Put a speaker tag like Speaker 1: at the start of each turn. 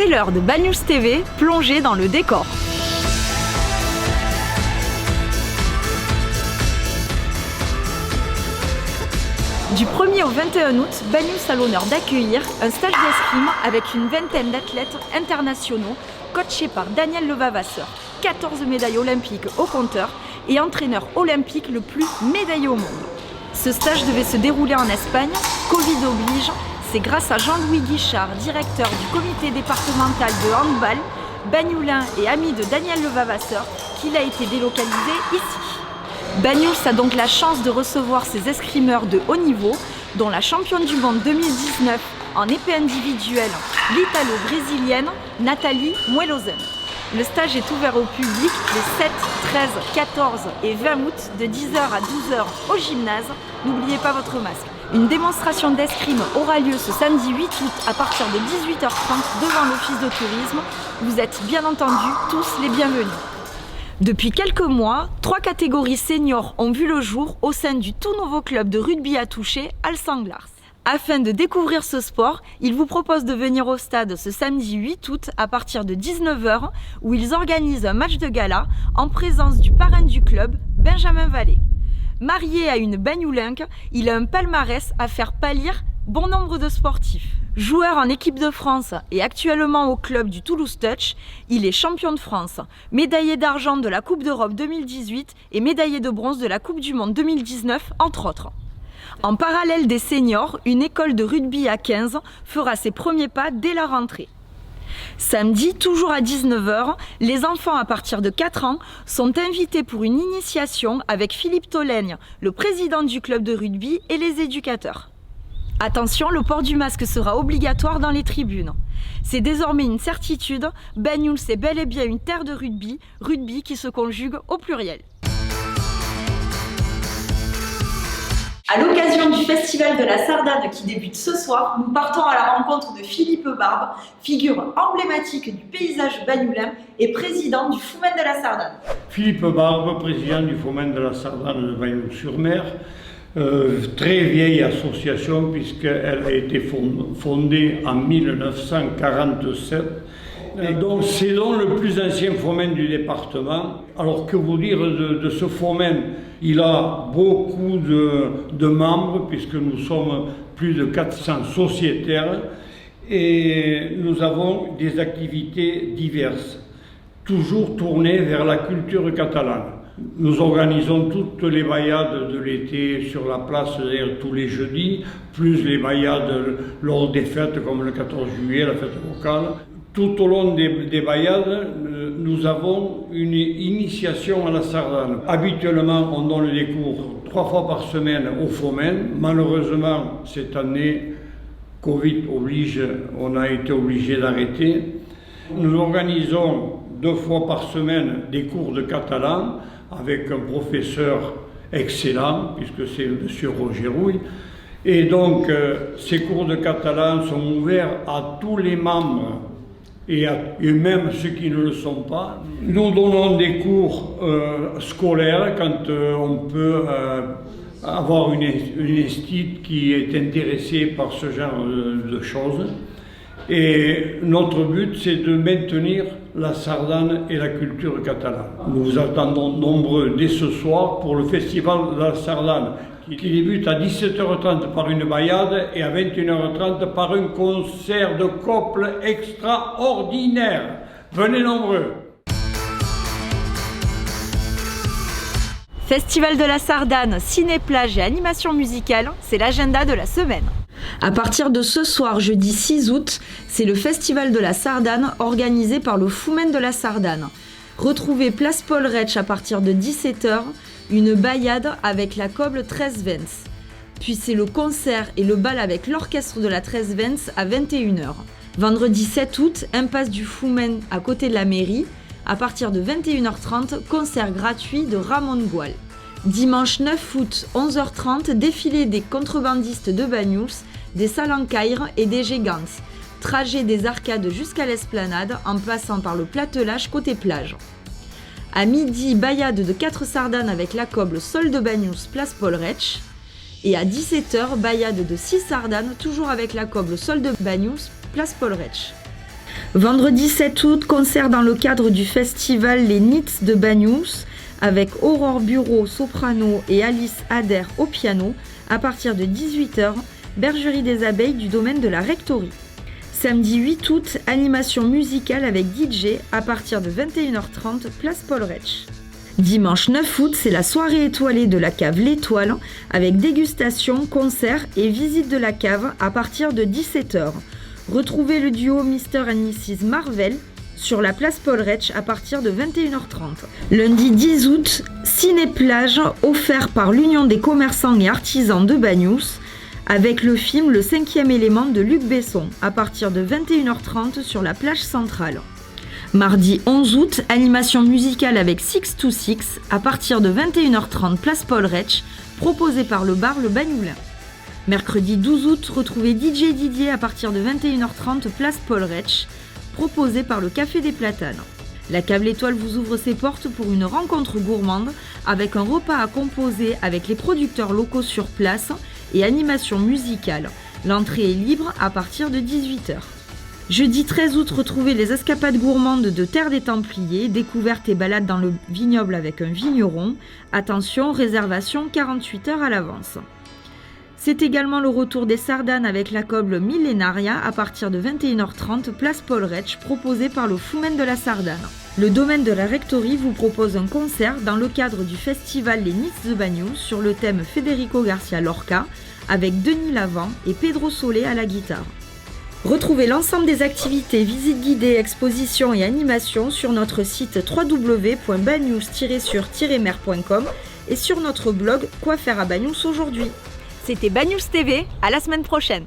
Speaker 1: C'est l'heure de Bad News TV, plongée dans le décor. Du 1er au 21 août, Bad News a l'honneur d'accueillir un stage d'escrime avec une vingtaine d'athlètes internationaux coachés par Daniel Levavasseur, 14 médailles olympiques au compteur et entraîneur olympique le plus médaillé au monde. Ce stage devait se dérouler en Espagne, Covid oblige. C'est grâce à Jean-Louis Guichard, directeur du comité départemental de handball, bagnoulin et ami de Daniel Levavasseur, qu'il a été délocalisé ici. Bad News a donc la chance de recevoir ces escrimeurs de haut niveau, dont la championne du monde 2019 en épée individuelle, l'italo-brésilienne Nathalie Muelosen. Le stage est ouvert au public les 7, 13, 14 et 20 août de 10h à 12h au gymnase. N'oubliez pas votre masque. Une démonstration d'escrime aura lieu ce samedi 8 août à partir de 18h30 devant l'office de tourisme. Vous êtes bien entendu tous les bienvenus. Depuis quelques mois, 3 catégories seniors ont vu le jour au sein du tout nouveau club de rugby à toucher, Alsanglars. Afin de découvrir ce sport, ils vous proposent de venir au stade ce samedi 8 août à partir de 19h où ils organisent un match de gala en présence du parrain du club, Benjamin Vallée. Marié à une bagnoulinque, il a un palmarès à faire pâlir bon nombre de sportifs. Joueur en équipe de France et actuellement au club du Toulouse Touch, il est champion de France, médaillé d'argent de la Coupe d'Europe 2018 et médaillé de bronze de la Coupe du Monde 2019, entre autres. En parallèle des seniors, une école de rugby à 15 fera ses premiers pas dès la rentrée. Samedi, toujours à 19h, les enfants à partir de 4 ans sont invités pour une initiation avec Philippe Tolègne, le président du club de rugby et les éducateurs. Attention, le port du masque sera obligatoire dans les tribunes. C'est désormais une certitude, Bad News est bel et bien une terre de rugby, rugby qui se conjugue au pluriel. À l'occasion du Festival de la Sardane qui débute ce soir, nous partons à la rencontre de Philippe Barbe, figure emblématique du paysage bagnoulin et président du Foment de la Sardane.
Speaker 2: Philippe Barbe, président du Foment de la Sardane de Bagnols-sur-Mer, très vieille association puisqu'elle a été fondée en 1947. Et donc c'est donc le plus ancien foment du département. Alors que vous dire de ce foment? Il a beaucoup de membres puisque nous sommes plus de 400 sociétaires et nous avons des activités diverses, toujours tournées vers la culture catalane. Nous organisons toutes les bailliades de l'été sur la place tous les jeudis, plus les bailliades lors des fêtes comme le 14 juillet, la fête locale. Tout au long des bailliades, nous avons une initiation à la sardane. Habituellement, on donne des cours 3 fois par semaine au Foment. Malheureusement, cette année, Covid oblige, on a été obligé d'arrêter. Nous organisons 2 fois par semaine des cours de catalan avec un professeur excellent, puisque c'est M. Roger Rouille. Et donc, ces cours de catalan sont ouverts à tous les membres et même ceux qui ne le sont pas. Nous donnons des cours scolaires quand on peut avoir une esthète qui est intéressée par ce genre de choses. Et notre but, c'est de maintenir la Sardane et la culture catalane. Nous vous attendons nombreux dès ce soir pour le Festival de la Sardane, qui débute à 17h30 par une bailliade et à 21h30 par un concert de coples extraordinaire. Venez nombreux.
Speaker 1: Festival de la Sardane, ciné-plage et animation musicale, c'est l'agenda de la semaine. À partir de ce soir, jeudi 6 août, c'est le Festival de la Sardane organisé par le Foment de la Sardane. Retrouvez place Paul Retsch à partir de 17h, une bailliade avec la Coble 13-Vence. Puis c'est le concert et le bal avec l'orchestre de la 13-Vence à 21h. Vendredi 7 août, impasse du Foment à côté de la mairie. À partir de 21h30, concert gratuit de Ramon Goual. Dimanche 9 août, 11h30, défilé des contrebandistes de Bad News, des Salancaires et des Gégants. Trajet des arcades jusqu'à l'esplanade en passant par le platelage côté plage. À midi, bailliade de 4 sardanes avec la coble Sol de Bad News, place Paul Retsch. Et à 17h, bailliade de 6 sardanes, toujours avec la coble Sol de Bad News, place Paul Retsch. Vendredi 7 août, concert dans le cadre du festival Les Nits de Bagnous avec Aurore Bureau, soprano et Alice Adair au piano à partir de 18h, Bergerie des Abeilles du domaine de la Rectory. Samedi 8 août, animation musicale avec DJ à partir de 21h30, place Paul Rech. Dimanche 9 août, c'est la soirée étoilée de la cave L'Étoile avec dégustation, concert et visite de la cave à partir de 17h. Retrouvez le duo Mr. & Mrs. Marvel sur la place Paul Rech à partir de 21h30. Lundi 10 août, ciné-plage offert par l'Union des commerçants et artisans de Bagnous avec le film Le 5e élément de Luc Besson à partir de 21h30 sur la plage centrale. Mardi 11 août, animation musicale avec 626 à partir de 21h30 place Paul Rech proposée par le bar Le Bagnoulin. Mercredi 12 août, retrouvez DJ Didier à partir de 21h30 place Paul Rech proposé par le Café des Platanes. La cave L'Étoile vous ouvre ses portes pour une rencontre gourmande avec un repas à composer avec les producteurs locaux sur place et animation musicale. L'entrée est libre à partir de 18h. Jeudi 13 août, retrouvez les escapades gourmandes de Terre des Templiers, découvertes et balades dans le vignoble avec un vigneron. Attention, réservation 48 heures à l'avance. C'est également le retour des sardanes avec la coble Millénaria à partir de 21h30, place Paul Rech, proposé par le Foumen de la Sardane. Le domaine de la Rectory vous propose un concert dans le cadre du festival Les Nits de Bagnous sur le thème Federico Garcia Lorca avec Denis Lavant et Pedro Solé à la guitare. Retrouvez l'ensemble des activités, visites guidées, expositions et animations sur notre site www.bagnous-sur-mer.com et sur notre blog Quoi faire à Bagnous aujourd'hui. C'était Bagnous TV, à la semaine prochaine.